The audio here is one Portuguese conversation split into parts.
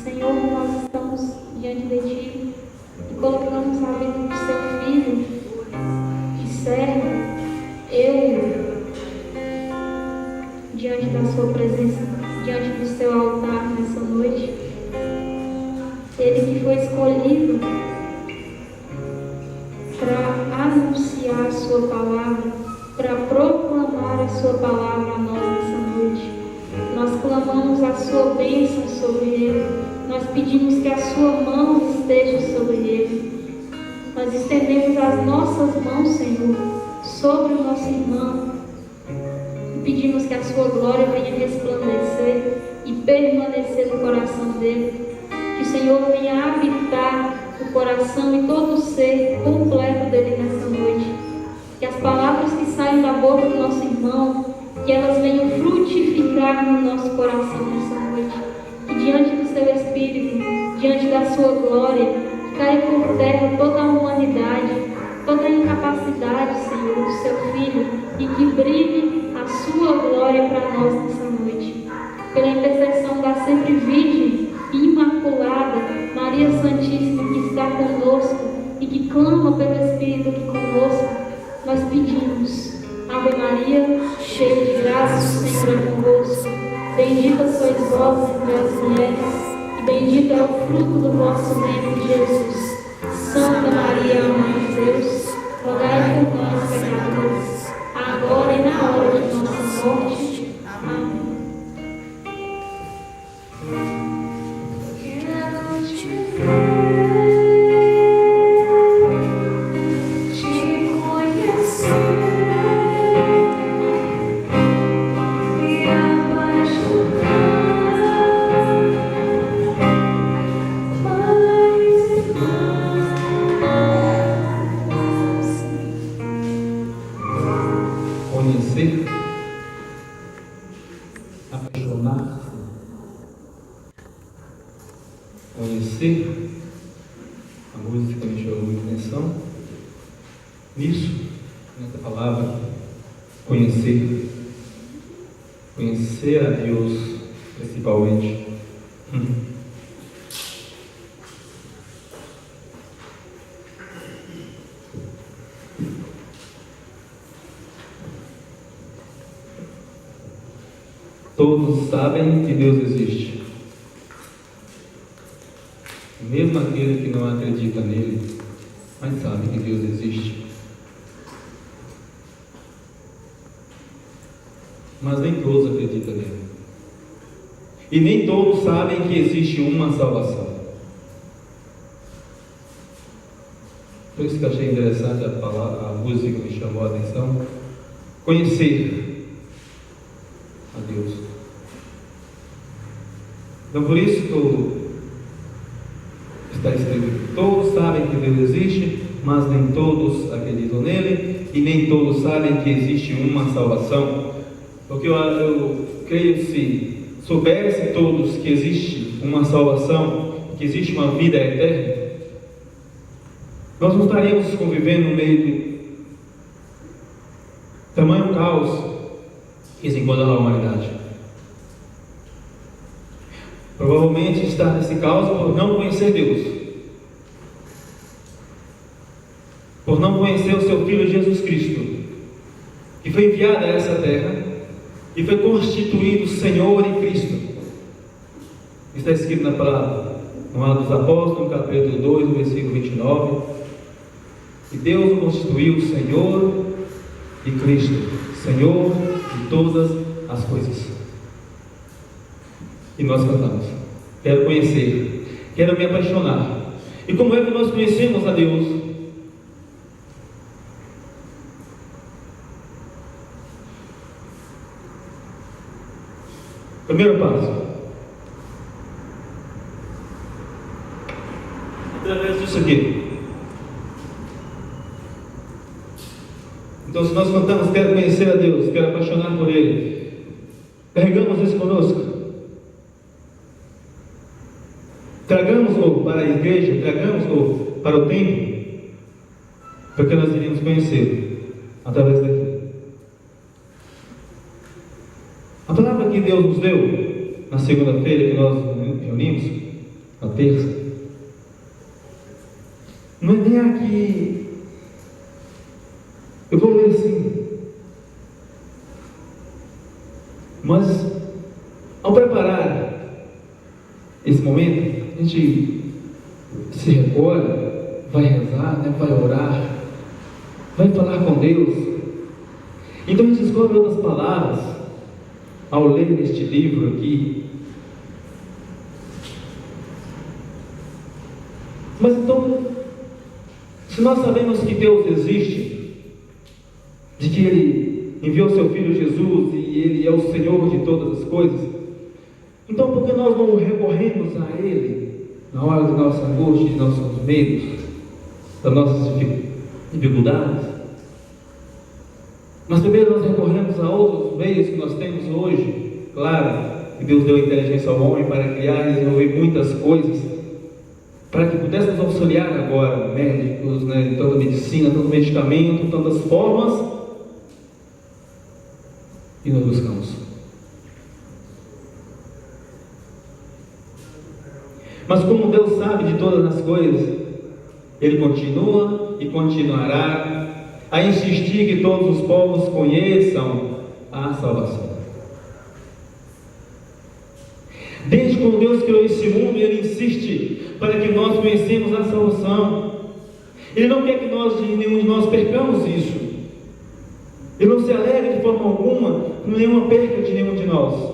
Senhor, nós estamos diante de Ti e colocamos a vida do Seu Filho e servo, eu, diante da Sua presença, diante do Seu altar nessa noite. Ele que foi escolhido para anunciar a Sua palavra, para proclamar a Sua palavra a nós nessa noite. Nós clamamos a Sua bênção sobre Ele. Nós pedimos que a Sua mão esteja sobre Ele. Nós estendemos as nossas mãos, Senhor, sobre o nosso irmão. E pedimos que a Sua glória venha resplandecer e permanecer no coração dele. Que o Senhor venha habitar o coração e todo o ser completo dele nessa noite. Que as palavras que saem da boca do nosso irmão, que elas venham frutificar no nosso coração nessa noite. Que diante do Seu Espírito, diante da Sua glória, caia por terra toda a humanidade, toda a incapacidade, Senhor, do Seu Filho, e que brilhe a Sua glória para nós nessa noite. Pela intercessão da sempre Virgem e Imaculada, Maria Santíssima, que está conosco e que clama pelo Espírito aqui conosco, nós pedimos: Ave Maria, cheia de graça, o Senhor é convosco. Bendita sois vós entre as mulheres, e bendito é o fruto do vosso ventre, Jesus. Santa Maria, Mãe de Deus, rogai por nós, pecadores, agora e na hora de nossa morte. Amém. Conhecer, a música me chamou muita atenção nisso, nessa palavra, conhecer a Deus principalmente. Todos sabem que Deus existe. Mesmo aquele que não acredita nele, mas sabe que Deus existe. Mas nem todos acreditam nele. E nem todos sabem que existe uma salvação. Por isso que eu achei interessante a música que me chamou a atenção. Conhecer a Deus. Então por isso que está escrito: todos sabem que Deus existe, mas nem todos acreditam nele, e nem todos sabem que existe uma salvação. Porque eu creio que se soubesse todos que existe uma salvação, que existe uma vida eterna, nós não estaríamos convivendo no meio de tamanho caos que se encontra na humanidade. Provavelmente está nesse caos por não conhecer Deus, por não conhecer o seu Filho Jesus Cristo, que foi enviado a essa terra e foi constituído Senhor em Cristo. Está escrito na palavra, no Atos dos Apóstolos, no capítulo 2, no versículo 29, que Deus o constituiu Senhor e Cristo, Senhor de todas as coisas. E nós cantamos: quero conhecer, quero me apaixonar. E como é que nós conhecemos a Deus? Primeiro passo: através disso aqui. Então, se nós cantamos quero conhecer a Deus, quero apaixonar por Ele, carregamos isso conosco. Tragamos-o para a igreja, tragamos-o para o templo, porque nós iríamos conhecer através daqui. A palavra que Deus nos deu na segunda-feira que nós reunimos a terça. Não é nem aqui. Eu vou ler assim. Mas, ao preparar esse momento, a gente se recolhe, vai rezar, né? Vai orar, vai falar com Deus. Então a gente descobre outras palavras ao ler este livro aqui. Mas então, se nós sabemos que Deus existe, de que Ele enviou seu Filho Jesus e Ele é o Senhor de todas as coisas, então por que nós não recorremos a Ele na hora da nossa angústia, de nossos medos, das nossas dificuldades? Mas primeiro nós recorremos a outros meios que nós temos hoje. Claro que Deus deu inteligência ao homem para criar e desenvolver muitas coisas, para que pudéssemos auxiliar agora médicos, né, tanta medicina, tanto medicamento, tantas formas, e nós buscamos. Mas como Deus sabe de todas as coisas, Ele continua e continuará a insistir que todos os povos conheçam a salvação. Desde quando Deus criou esse mundo, Ele insiste para que nós conhecemos a salvação. Ele não quer que nenhum de nós percamos isso. Ele não se alegra de forma alguma com nenhuma perca de nenhum de nós.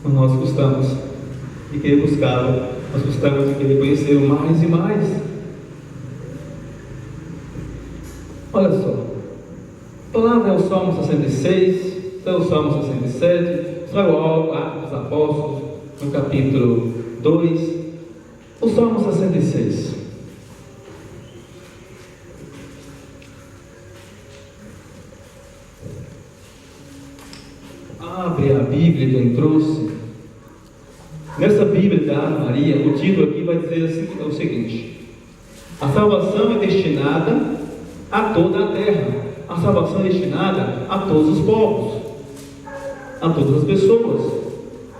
Mas nós gostamos de querer buscá-lo, nós gostamos de querer conhecê-lo mais e mais. Olha só, a palavra é o Salmo 66, é o Salmo 67, sai o Atos dos Apóstolos, no capítulo 2, o Salmo 66. Abre a Bíblia que ele trouxe. Nessa Bíblia da Ave Maria, o título aqui vai dizer assim, o seguinte: a salvação é destinada a toda a terra. A salvação é destinada a todos os povos, a todas as pessoas,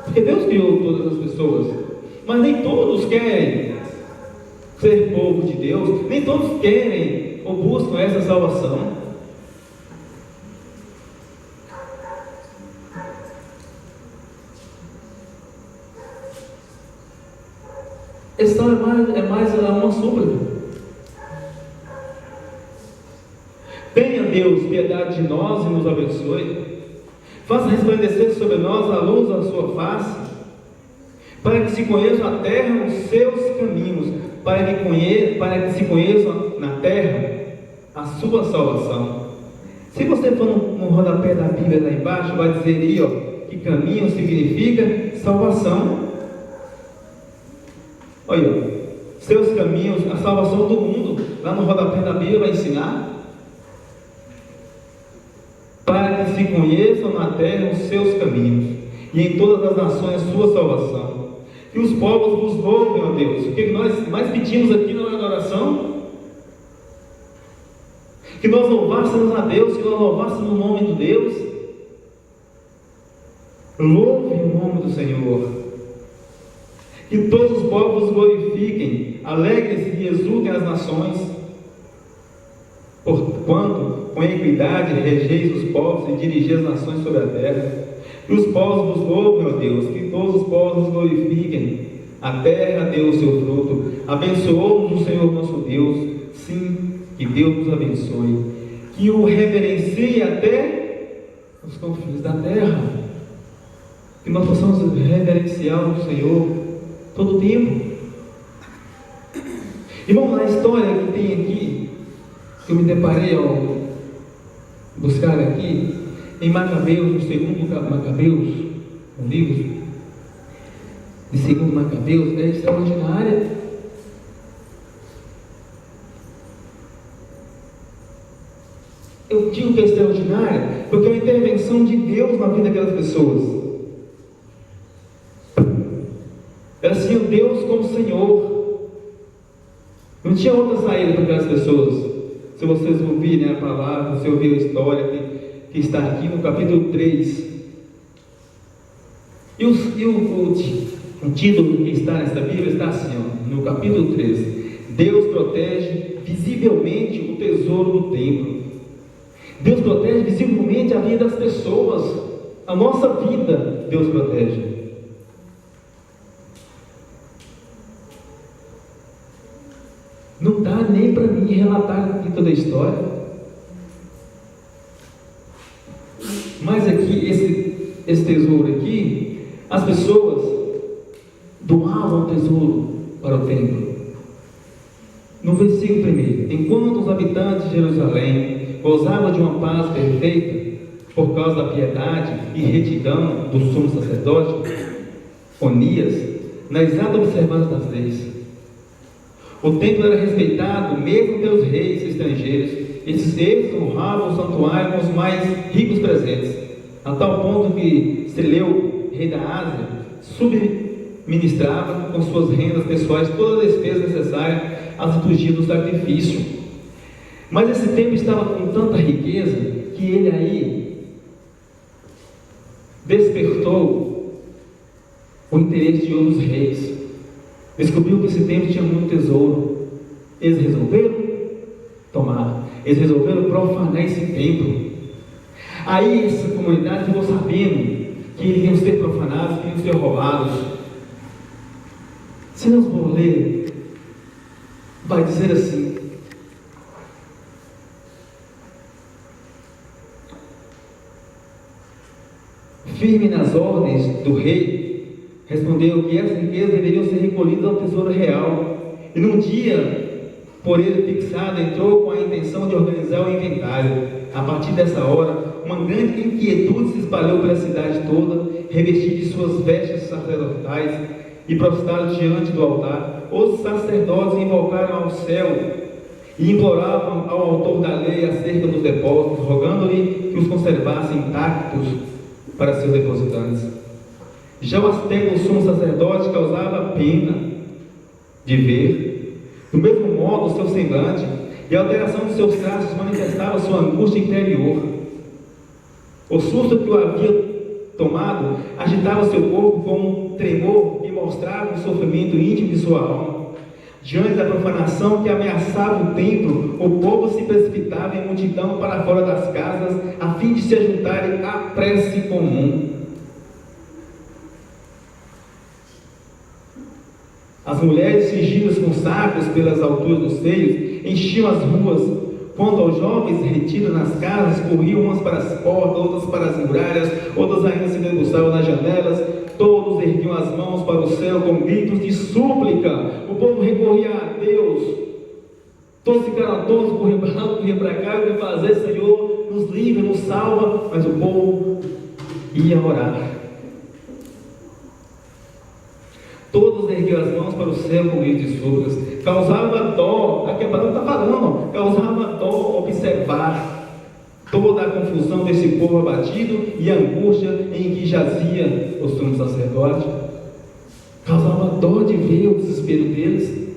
porque Deus criou todas as pessoas, mas nem todos querem ser povo de Deus, nem todos querem ou buscam essa salvação. Essa é mais uma súplica. Tenha Deus piedade de nós e nos abençoe. Faça resplandecer sobre nós a luz da sua face, para que se conheçam a terra os seus caminhos, para que se conheçam na terra a sua salvação. Se você for no rodapé da Bíblia lá embaixo, vai dizer aí, ó, que caminho significa salvação. Olha, ó, seus caminhos, a salvação do mundo, lá no rodapé da Bíblia vai ensinar. Para que se conheçam na terra os seus caminhos, e em todas as nações a sua salvação. Que os povos vos louvem, ó Deus. O que nós mais pedimos aqui na oração? Que nós louvássemos a Deus, que nós louvássemos o nome de Deus. Louve o nome do Senhor. Que todos os povos glorifiquem, alegrem-se e exultem as nações. Porquanto, com equidade, regeis os povos e dirigis as nações sobre a terra. Que os povos vos louvem, ó Deus, que todos os povos vos glorifiquem. A terra deu o seu fruto. Abençoou-nos o Senhor nosso Deus. Sim, que Deus nos abençoe. Que o reverencie até os confins da terra. Que nós possamos reverenciar o Senhor todo o tempo. E vamos lá, a história que tem aqui, que eu me deparei ao buscar aqui, em Macabeus, no segundo Macabeus, um livro de segundo Macabeus, é extraordinária. Eu digo que é extraordinária porque é uma intervenção de Deus na vida daquelas pessoas. Elas tinham Deus como Senhor, não tinha outra saída para aquelas pessoas. Se vocês ouvirem a palavra, se ouvir a história que está aqui no capítulo 3, O título que está nessa Bíblia está assim, ó, no capítulo 13. Deus protege visivelmente o tesouro do templo. Deus protege visivelmente a vida das pessoas. A nossa vida, Deus protege. Não dá nem para mim relatar aqui toda a história. Mas aqui, esse tesouro aqui, as pessoas doavam o tesouro para o templo. No versículo 1: enquanto os habitantes de Jerusalém gozavam de uma paz perfeita, por causa da piedade e retidão do sumo sacerdote Onias, na exata observância das leis, o templo era respeitado mesmo pelos reis estrangeiros. Eles honravam o santuário com os mais ricos presentes, a tal ponto que Seleu, rei da Ásia, subministrava com suas rendas pessoais toda a despesa necessária às liturgias do sacrifício. Mas esse templo estava com tanta riqueza que ele aí despertou o interesse de outros reis. Descobriu que esse templo tinha muito tesouro. Eles resolveram tomar. Eles resolveram profanar esse templo. Aí essa comunidade ficou sabendo que eles iam ser profanados, que iam ser roubados. Se nós vamos ler, vai dizer assim: firme nas ordens do rei, respondeu que essas riquezas deveriam ser recolhidas ao tesouro real. E num dia, por ele fixado, entrou com a intenção de organizar o inventário. A partir dessa hora, uma grande inquietude se espalhou pela cidade toda. Revestido de suas vestes sacerdotais e prostrados diante do altar, os sacerdotes invocaram ao céu e imploravam ao autor da lei acerca dos depósitos, rogando-lhe que os conservasse intactos para seus depositantes. Já o aspecto do sumo sacerdote causava pena de ver. Do mesmo modo, o seu semblante e a alteração dos seus traços manifestava sua angústia interior. O susto que o havia tomado agitava seu corpo com um tremor e mostrava o sofrimento íntimo de sua alma. Diante da profanação que ameaçava o templo, o povo se precipitava em multidão para fora das casas, a fim de se ajuntarem à prece comum. As mulheres, cingidas com sacos pelas alturas dos seios, enchiam as ruas. Quanto aos jovens retidos nas casas, corriam umas para as portas, outras para as muralhas, outras ainda se debruçavam nas janelas. Todos erguiam as mãos para o céu com gritos de súplica. O povo recorria a Deus. Todos ficaram todos, corriam para lá, corriam para cá. O que fazer, Senhor? Nos livra, nos salva. Mas o povo ia orar. Todos erguiam as mãos para o céu com gritos de súplicas. Causava dó, aqui a palavra está falando, causava dó observar toda a confusão desse povo abatido e a angústia em que jazia o sumo sacerdote. Causava dó de ver o desespero deles,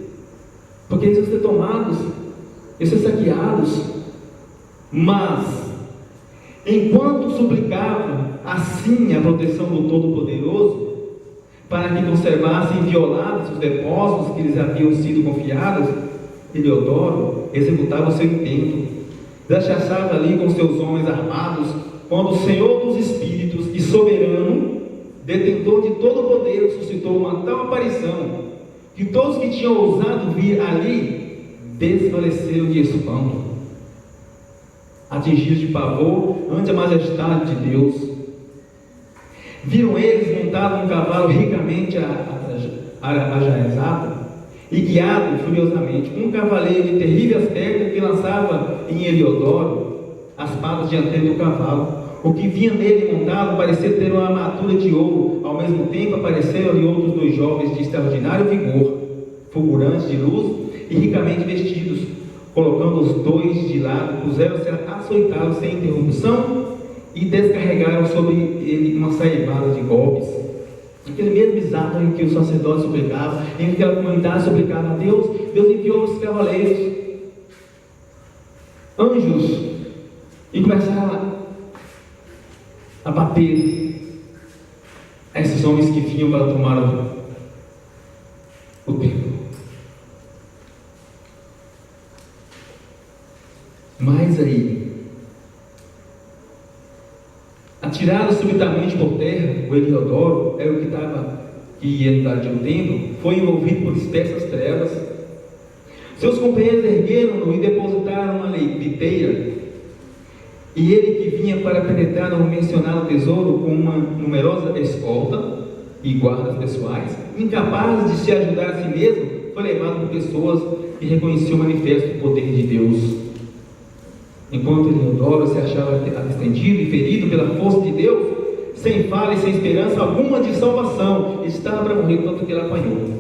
porque eles iam ser tomados, iam ser saqueados. Mas, enquanto suplicava assim a proteção do Todo-Poderoso, para que conservassem inviolados os depósitos que lhes haviam sido confiados, Eliodoro executava o seu intento. Desachaçava ali com seus homens armados, quando o Senhor dos Espíritos e soberano, detentor de todo o poder, suscitou uma tal aparição, que todos que tinham ousado vir ali, desfaleceram de espanto, atingidos de pavor ante a majestade de Deus. Viram eles montado um cavalo ricamente ajaezado e guiado furiosamente, um cavaleiro de terrível aspecto que lançava em Eliodoro as patas dianteiras do cavalo. O que vinha nele montado parecia ter uma armadura de ouro. Ao mesmo tempo apareceram-lhe outros dois jovens de extraordinário vigor, fulgurantes de luz e ricamente vestidos. Colocando os dois de lado, puseram-se a açoitá-lo sem interrupção e descarregaram sobre ele uma saibada de golpes. Aquele mesmo exato em que os sacerdotes suplicavam, em que aquela comunidade suplicava a Deus, Deus enviou os cavaleiros, anjos, e começaram a bater, a a esses homens que vinham para tomar o templo. Mas aí, atirado subitamente por terra, o Eliodoro era o que ia invadir o templo, foi envolvido por espessas trevas. Seus companheiros ergueram-no e depositaram uma liteira, e ele, que vinha para penetrar no mencionado tesouro com uma numerosa escolta e guardas pessoais, incapaz de se ajudar a si mesmo, foi levado por pessoas que reconheciam o manifesto poder de Deus. Enquanto Eliodoro se achava estendido e ferido pela força de Deus, sem fala e sem esperança alguma de salvação, estava para morrer tanto que ele apanhou.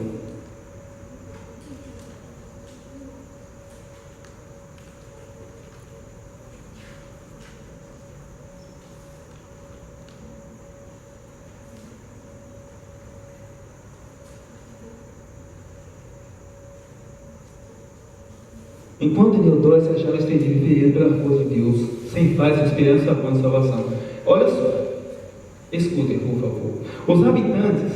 Enquanto Eliodoro se achava estendido e ferido pela força de Deus, sem fala e sem esperança alguma de salvação. Olha só, escutem por favor. Os habitantes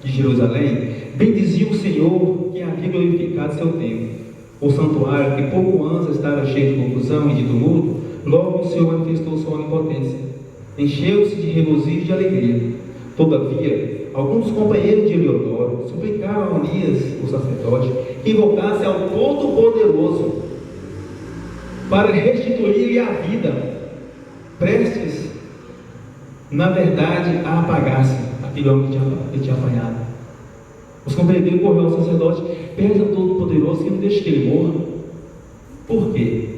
de Jerusalém bendiziam o Senhor, que havia glorificado seu templo. O santuário, que pouco antes estava cheio de confusão e de tumulto, logo o Senhor manifestou sua onipotência. Encheu-se de regozijo e de alegria. Todavia, alguns dos companheiros de Eliodoro suplicaram a Onias, o sacerdote, que invocasse ao Todo-Poderoso para restituir-lhe a vida, prestes, na verdade, a apagar-se aquele homem que tinha apanhado. Os companheiros dele correram ao sacerdote: pede ao Todo-Poderoso que não deixe que ele morra. Por quê?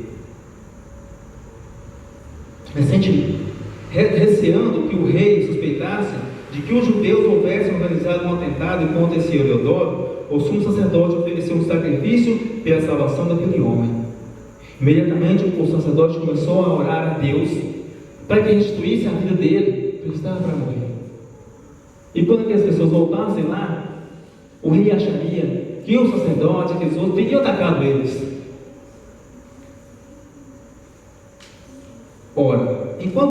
Receando que o rei suspeitasse de que os judeus houvessem organizado um atentado contra esse Eliodoro, o sumo sacerdote ofereceu um sacrifício pela salvação daquele homem. Imediatamente o sacerdote começou a orar a Deus para que restituísse a vida dele, porque ele estava para morrer. E quando aquelas pessoas voltassem lá, o rei acharia que o sacerdote, aqueles outros, teriam atacado eles. Ora, enquanto